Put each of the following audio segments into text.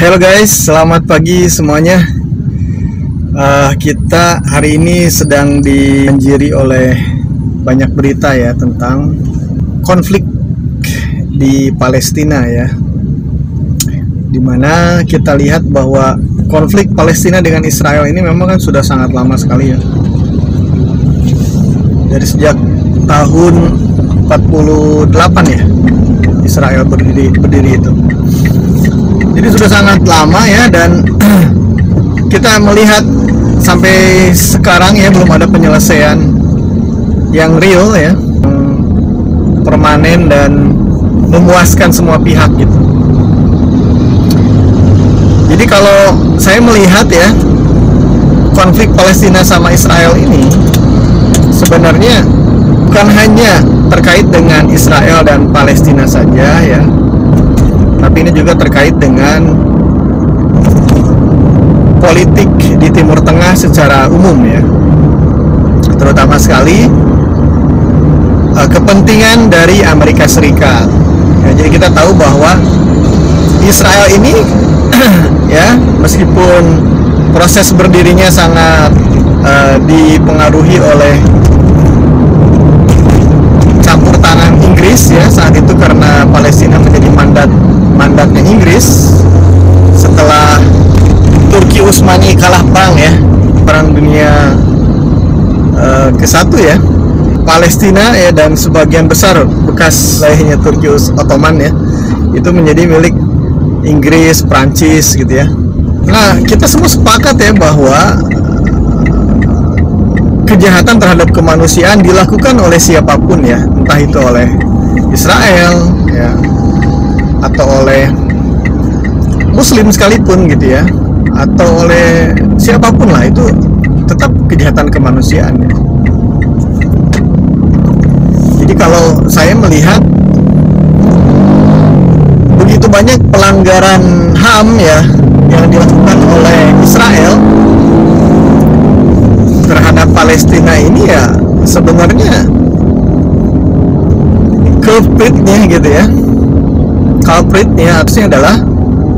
Halo guys, selamat pagi semuanya. Kita hari ini sedang dibanjiri oleh banyak berita ya tentang konflik di Palestina ya. Dimana kita lihat bahwa konflik Palestina dengan Israel ini memang kan sudah sangat lama sekali ya. Dari sejak tahun 48 ya Israel berdiri itu. Jadi sudah sangat lama ya, dan kita melihat sampai sekarang ya belum ada penyelesaian yang real ya, permanen dan memuaskan semua pihak gitu. Jadi kalau saya melihat ya, konflik Palestina sama Israel ini sebenarnya bukan hanya terkait dengan Israel dan Palestina saja ya, tapi ini juga terkait dengan politik di Timur Tengah secara umum ya, terutama sekali kepentingan dari Amerika Serikat ya. Jadi kita tahu bahwa Israel ini ya, meskipun proses berdirinya sangat dipengaruhi oleh campur tangan Inggris ya saat itu, karena Palestina menjadi mandatnya Inggris setelah Turki Utsmani kalah perang ya, perang dunia ke-1 ya. Palestina ya dan sebagian besar bekas wilayahnya Turki Ottoman ya, itu menjadi milik Inggris, Prancis gitu ya. Nah, kita semua sepakat ya bahwa kejahatan terhadap kemanusiaan dilakukan oleh siapapun ya, entah itu oleh Israel ya, atau oleh Muslim sekalipun gitu ya, atau oleh siapapun lah, itu tetap kejahatan kemanusiaan ya. Jadi kalau saya melihat begitu banyak pelanggaran HAM ya yang dilakukan oleh Israel terhadap Palestina ini ya, sebenarnya culpritnya harusnya adalah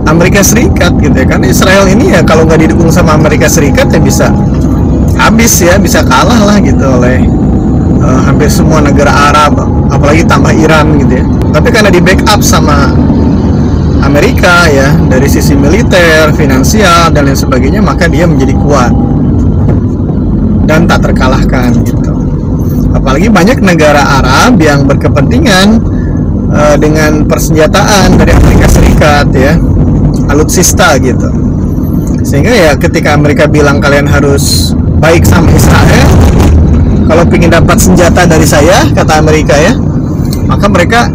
Amerika Serikat gitu ya. Karena Israel ini ya kalau nggak didukung sama Amerika Serikat ya bisa habis ya, bisa kalah lah gitu oleh hampir semua negara Arab, apalagi tambah Iran gitu ya. Tapi karena di backup sama Amerika ya dari sisi militer, finansial dan lain sebagainya, maka dia menjadi kuat dan tak terkalahkan gitu. Apalagi banyak negara Arab yang berkepentingan dengan persenjataan dari Amerika Serikat ya, alutsista gitu. Sehingga ya ketika Amerika bilang kalian harus baik sama Israel, kalau ingin dapat senjata dari saya, kata Amerika ya, maka mereka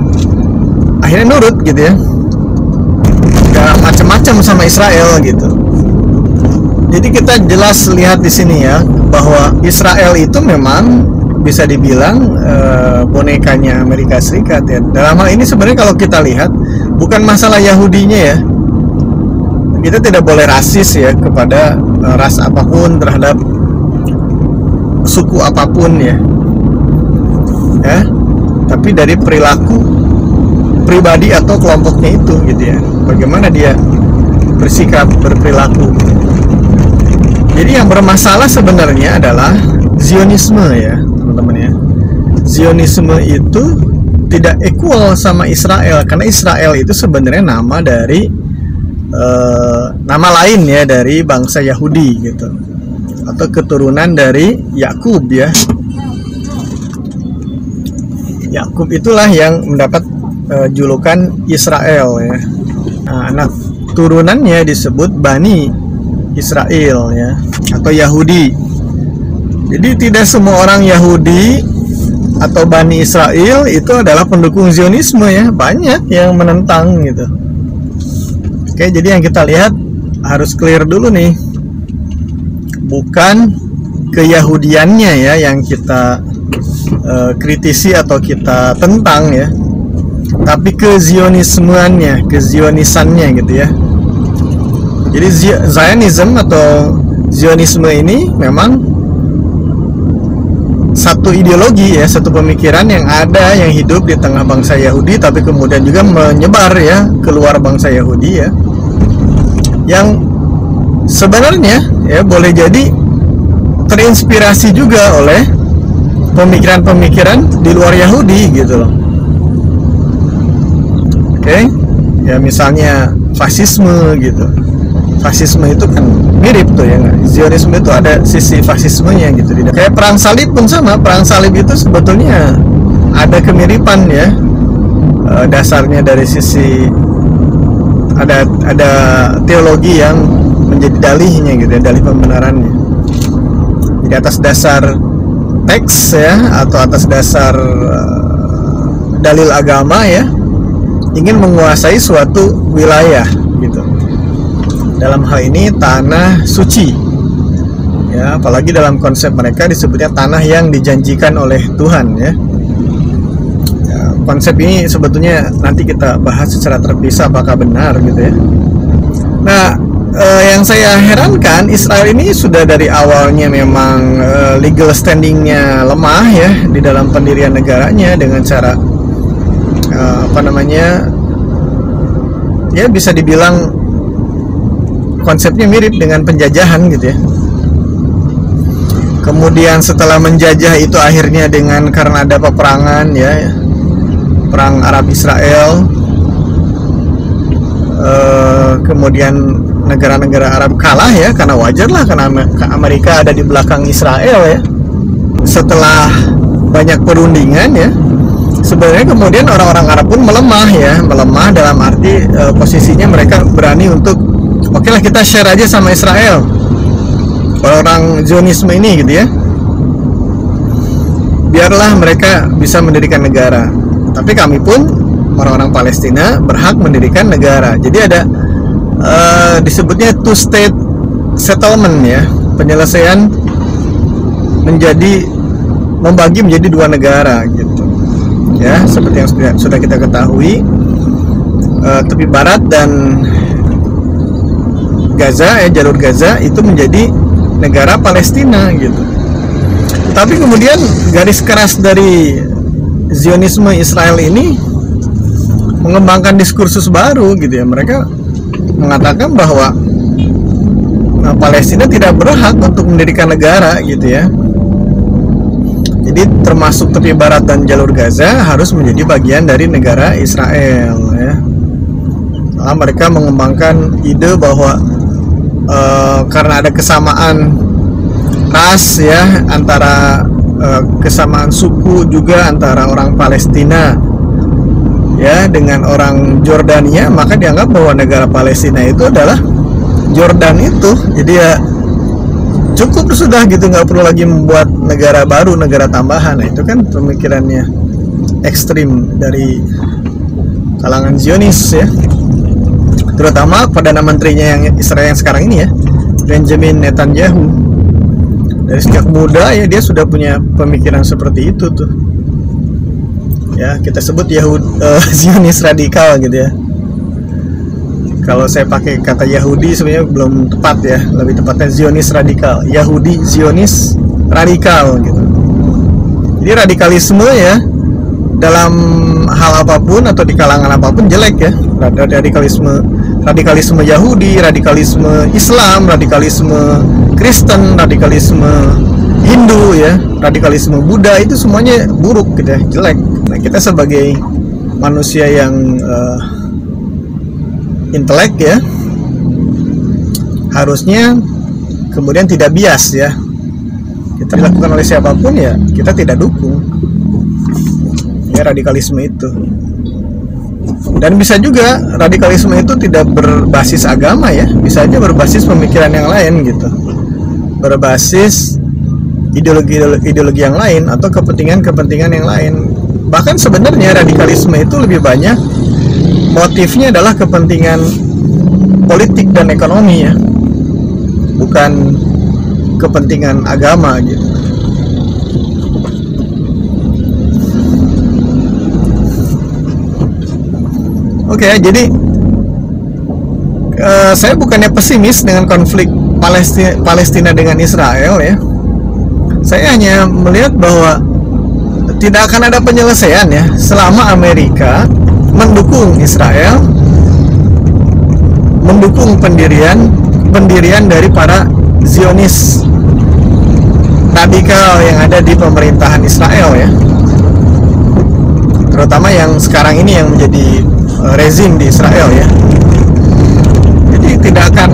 akhirnya nurut gitu ya, gak macam-macam sama Israel gitu. Jadi kita jelas lihat di sini ya bahwa Israel itu memang bisa dibilang bonekanya Amerika Serikat ya. Dalam hal ini sebenarnya kalau kita lihat bukan masalah Yahudinya ya. Kita tidak boleh rasis ya kepada ras apapun, terhadap suku apapun ya. Ya. Tapi dari perilaku pribadi atau kelompoknya itu gitu ya. Bagaimana dia bersikap, berperilaku. Jadi yang bermasalah sebenarnya adalah Zionisme ya teman-teman ya. Zionisme itu tidak equal sama Israel, karena Israel itu sebenarnya nama dari nama lain ya dari bangsa Yahudi gitu, atau keturunan dari Yakub ya. Yakub itulah yang mendapat julukan Israel ya. Nah, anak turunannya disebut Bani Israel ya, atau Yahudi. Jadi tidak semua orang Yahudi atau Bani Israel itu adalah pendukung Zionisme ya, banyak yang menentang gitu. Oke, jadi yang kita lihat harus clear dulu nih, bukan keyahudiannya ya yang kita kritisi atau kita tentang ya, tapi kezionismeannya, kezionisannya gitu ya. Jadi Zionism atau Zionisme ini memang satu ideologi ya, satu pemikiran yang ada, yang hidup di tengah bangsa Yahudi, tapi kemudian juga menyebar ya keluar bangsa Yahudi ya. yang sebenarnya ya boleh jadi terinspirasi juga oleh pemikiran-pemikiran di luar Yahudi gitu loh. Oke, ya misalnya fasisme gitu. Fasisme itu kan mirip tuh ya nggak? Zionisme itu ada sisi fasismenya gitu. Kayak perang salib pun sama. Perang salib itu sebetulnya ada kemiripan ya, dasarnya dari sisi ada teologi yang menjadi dalihnya gitu ya, dalih pembenarannya. Jadi atas dasar teks ya, atau atas dasar dalil agama ya, ingin menguasai suatu wilayah gitu. Dalam hal ini tanah suci ya, apalagi dalam konsep mereka disebutnya tanah yang dijanjikan oleh Tuhan ya. Konsep ini sebetulnya nanti kita bahas secara terpisah apakah benar gitu ya. Nah, yang saya herankan, Israel ini sudah dari awalnya memang legal standingnya lemah ya di dalam pendirian negaranya, dengan cara ya bisa dibilang konsepnya mirip dengan penjajahan gitu ya. Kemudian setelah menjajah itu akhirnya karena ada peperangan ya, perang Arab Israel, kemudian negara-negara Arab kalah ya, karena wajar lah, karena Amerika ada di belakang Israel ya. Setelah banyak perundingan ya, sebenarnya kemudian orang-orang Arab pun melemah ya, melemah dalam arti posisinya mereka berani untuk oke lah, kita share aja sama Israel, orang Zionisme ini gitu ya, biarlah mereka bisa mendirikan negara, tapi kami pun orang-orang Palestina berhak mendirikan negara. Jadi ada disebutnya two state settlement ya, penyelesaian membagi menjadi dua negara gitu ya, seperti yang sudah kita ketahui. Tepi barat dan Gaza jalur Gaza itu menjadi negara Palestina gitu. Tapi kemudian garis keras dari Zionisme Israel ini mengembangkan diskursus baru gitu ya. Mereka mengatakan bahwa Palestina tidak berhak untuk mendirikan negara gitu ya. Jadi termasuk tepi barat dan jalur Gaza harus menjadi bagian dari negara Israel ya. Nah, mereka mengembangkan ide bahwa karena ada kesamaan ras ya, antara kesamaan suku juga antara orang Palestina ya dengan orang Jordania, maka dianggap bahwa negara Palestina itu adalah Jordan itu. Jadi ya cukup sudah gitu, nggak perlu lagi membuat negara baru, negara tambahan. Nah, itu kan pemikirannya ekstrim dari kalangan Zionis ya, terutama Perdana Menterinya yang Israel yang sekarang ini ya, Benjamin Netanyahu. Dari sejak muda ya dia sudah punya pemikiran seperti itu tuh ya, kita sebut Zionis radikal gitu ya. Kalau saya pakai kata Yahudi sebenarnya belum tepat ya, lebih tepatnya Zionis radikal, Yahudi Zionis radikal gitu. Jadi radikalisme ya dalam hal apapun atau di kalangan apapun jelek ya. Radikalisme Yahudi, radikalisme Islam, radikalisme Kristen, radikalisme Hindu ya, radikalisme Buddha, itu semuanya buruk gitu ya, jelek. Nah, kita sebagai manusia yang intelek ya, harusnya kemudian tidak bias ya. Kita dilakukan oleh siapapun ya, kita tidak dukung ya radikalisme itu. Dan bisa juga radikalisme itu tidak berbasis agama ya, bisa aja berbasis pemikiran yang lain gitu, berbasis ideologi yang lain atau kepentingan yang lain. Bahkan sebenarnya radikalisme itu lebih banyak motifnya adalah kepentingan politik dan ekonomi ya, bukan kepentingan agama gitu. Oke, jadi saya bukannya pesimis dengan konflik Palestina dengan Israel ya. Saya hanya melihat bahwa tidak akan ada penyelesaian ya selama Amerika mendukung Israel mendukung pendirian dari para Zionis radikal yang ada di pemerintahan Israel ya, terutama yang sekarang ini yang menjadi rezim di Israel ya. Jadi kita akan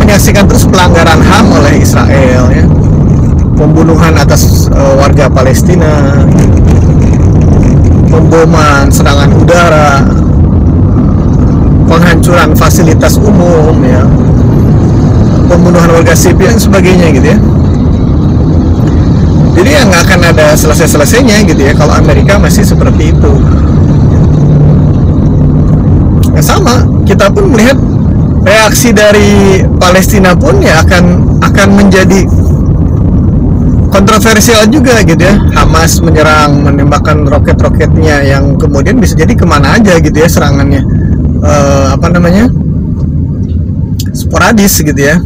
menyaksikan terus pelanggaran HAM oleh Israel ya, pembunuhan atas warga Palestina, pemboman, serangan udara, penghancuran fasilitas umum ya, pembunuhan warga sipil dan sebagainya gitu ya. Jadi ya nggak akan ada selesai-selesainya gitu ya kalau Amerika masih seperti itu. Ya sama, kita pun melihat reaksi dari Palestina pun ya akan menjadi kontroversial juga gitu ya. Hamas menyerang, menembakkan roket-roketnya yang kemudian bisa jadi kemana aja gitu ya serangannya, sporadis gitu ya,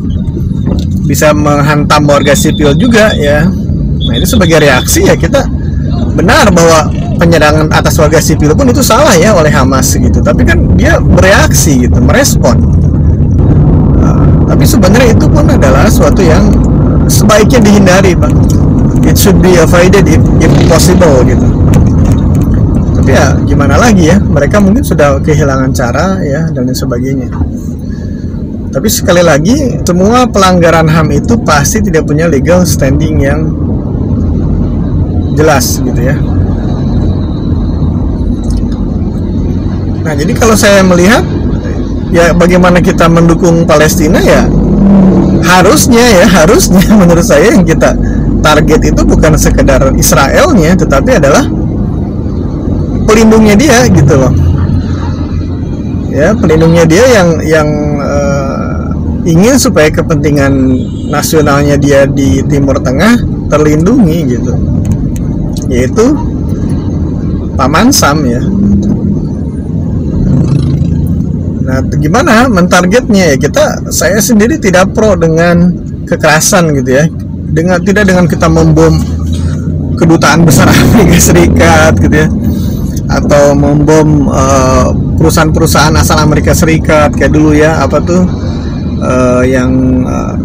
bisa menghantam warga sipil juga ya. Nah ini sebagai reaksi ya, kita benar bahwa penyerangan atas warga sipil pun itu salah ya oleh Hamas gitu, tapi kan dia bereaksi gitu, merespon. Tapi sebenarnya itu pun adalah suatu yang sebaiknya dihindari, Pak. It should be avoided if possible gitu. Tapi ya gimana lagi ya, mereka mungkin sudah kehilangan cara ya dan lain sebagainya. Tapi sekali lagi, semua pelanggaran HAM itu pasti tidak punya legal standing yang jelas gitu ya. Nah jadi kalau saya melihat ya bagaimana kita mendukung Palestina ya harusnya menurut saya yang kita target itu bukan sekedar Israelnya, tetapi adalah pelindungnya dia gitu loh ya, pelindungnya dia yang ingin supaya kepentingan nasionalnya dia di Timur Tengah terlindungi gitu, yaitu Paman Sam ya. Nah, gimana mentargetnya ya? Saya sendiri tidak pro dengan kekerasan gitu ya. Tidak dengan kita membom kedutaan besar Amerika Serikat gitu ya, atau membom perusahaan-perusahaan asal Amerika Serikat kayak dulu ya,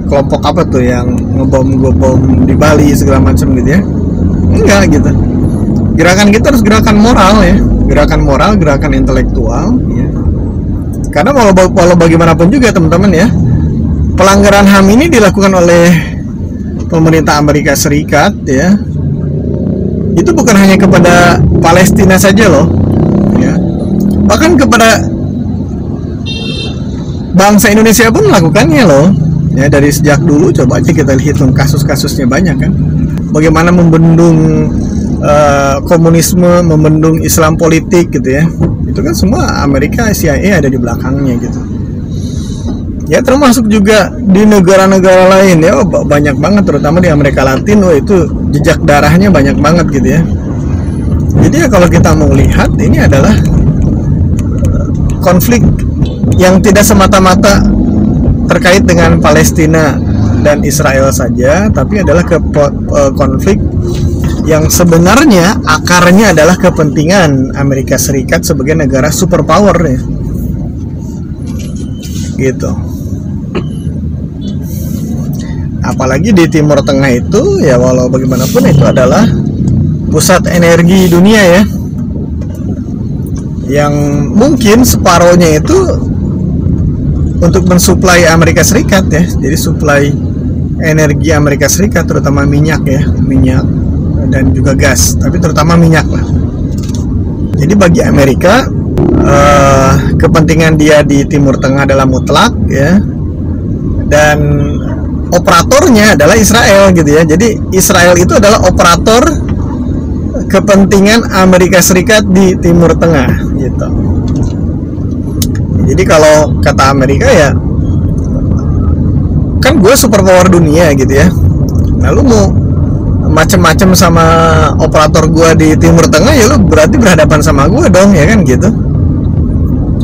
kelompok yang ngebom di Bali segala macam gitu ya. Enggak gitu. Gerakan kita harus gerakan moral ya, gerakan intelektual ya. Karena walau bagaimanapun juga teman-teman ya, pelanggaran HAM ini dilakukan oleh pemerintah Amerika Serikat ya. Itu bukan hanya kepada Palestina saja loh ya. Bahkan kepada bangsa Indonesia pun melakukannya loh. Ya dari sejak dulu, coba aja kita hitung kasus-kasusnya banyak kan. Bagaimana membendung komunisme, membendung Islam politik gitu ya. Itu kan semua Amerika, CIA ada di belakangnya gitu. Ya termasuk juga di negara-negara lain ya, banyak banget, terutama di Amerika Latin, itu jejak darahnya banyak banget gitu ya. Jadi ya kalau kita mau lihat, ini adalah konflik yang tidak semata-mata terkait dengan Palestina dan Israel saja, tapi adalah konflik yang sebenarnya akarnya adalah kepentingan Amerika Serikat sebagai negara superpower ya. Gitu. Apalagi di Timur Tengah itu ya, walau bagaimanapun itu adalah pusat energi dunia ya, yang mungkin separohnya itu untuk mensuplai Amerika Serikat ya. Jadi suplai energi Amerika Serikat, terutama minyak dan juga gas, tapi terutama minyak lah. Jadi bagi Amerika kepentingan dia di Timur Tengah adalah mutlak ya, dan operatornya adalah Israel gitu ya. Jadi Israel itu adalah operator kepentingan Amerika Serikat di Timur Tengah gitu. Jadi kalau kata Amerika ya, kan gue superpower dunia gitu ya, lalu mau macem-macem sama operator gua di Timur Tengah ya, lu berarti berhadapan sama gua dong ya kan gitu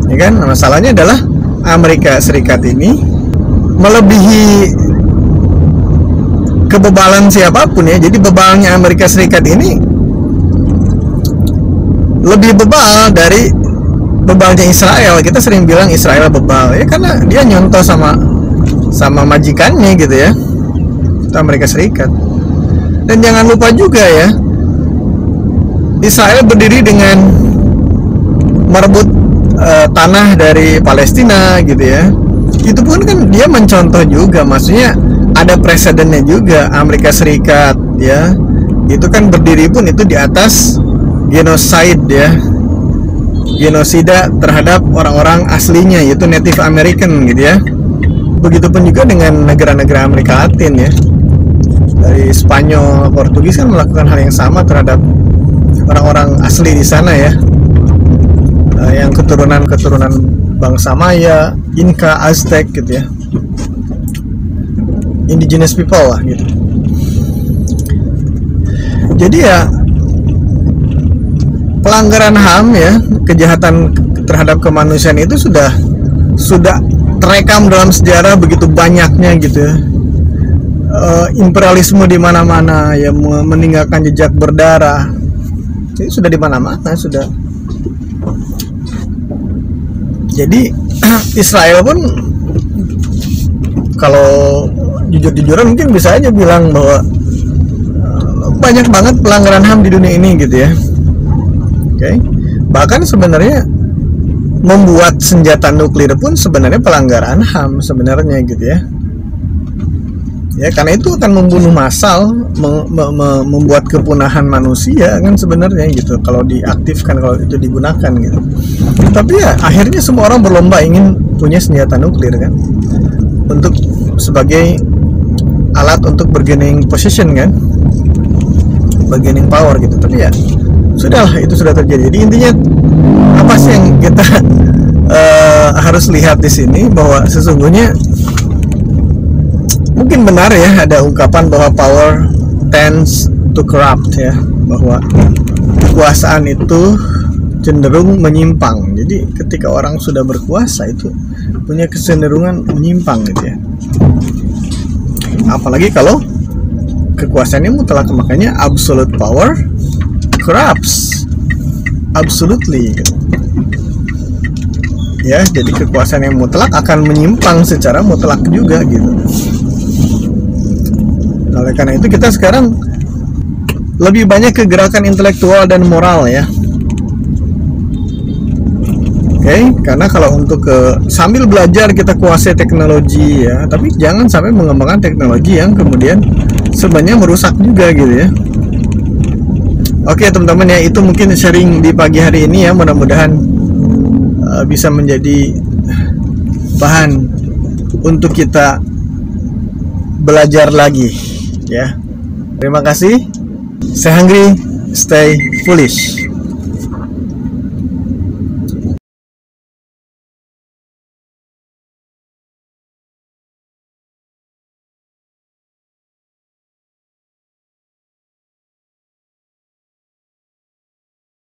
ya kan. Nah, masalahnya adalah Amerika Serikat ini melebihi kebebalan siapapun ya. Jadi bebalnya Amerika Serikat ini lebih bebal dari bebalnya Israel. Kita sering bilang Israel bebal ya karena dia nyontoh sama majikannya gitu ya, itu Amerika Serikat. Dan jangan lupa juga ya, Israel berdiri dengan merebut tanah dari Palestina gitu ya. Itu pun kan dia mencontoh juga, maksudnya ada presidennya juga. Amerika Serikat ya, itu kan berdiri pun itu di atas genocide ya, genosida terhadap orang-orang aslinya, yaitu Native American gitu ya. Begitupun juga dengan negara-negara Amerika Latin ya, dari Spanyol, Portugis kan melakukan hal yang sama terhadap orang-orang asli di sana ya, yang keturunan bangsa Maya, Inca, Aztec gitu ya, indigenous people lah gitu. Jadi ya pelanggaran HAM ya, kejahatan terhadap kemanusiaan itu sudah terekam dalam sejarah begitu banyaknya gitu ya. Imperialisme di mana-mana ya, meninggalkan jejak berdarah. Jadi sudah di mana-mana sudah. Jadi Israel pun kalau jujur-jujuran mungkin bisa aja bilang bahwa banyak banget pelanggaran HAM di dunia ini gitu ya. Oke. Bahkan sebenarnya membuat senjata nuklir pun sebenarnya pelanggaran HAM sebenarnya gitu ya. Ya karena itu akan membunuh massal, membuat kepunahan manusia kan sebenarnya gitu kalau diaktifkan, kalau itu digunakan gitu. Tapi ya akhirnya semua orang berlomba ingin punya senjata nuklir kan, untuk sebagai alat untuk bargaining position kan, bargaining power gitu. Tapi ya sudahlah, itu sudah terjadi. Jadi intinya apa sih yang kita harus lihat di sini, bahwa sesungguhnya mungkin benar ya ada ungkapan bahwa power tends to corrupt ya, bahwa kekuasaan itu cenderung menyimpang. Jadi ketika orang sudah berkuasa itu punya kecenderungan menyimpang gitu ya. Apalagi kalau kekuasaannya mutlak, makanya absolute power corrupts absolutely gitu. Ya, jadi kekuasaan yang mutlak akan menyimpang secara mutlak juga gitu. Oleh karena itu kita sekarang lebih banyak ke gerakan intelektual dan moral ya. Oke, karena kalau untuk sambil belajar kita kuasai teknologi ya, tapi jangan sampai mengembangkan teknologi yang kemudian sebenarnya merusak juga gitu ya. Oke teman-teman ya, itu mungkin sharing di pagi hari ini ya, mudah-mudahan bisa menjadi bahan untuk kita belajar lagi ya. Terima kasih. Stay hungry, stay foolish.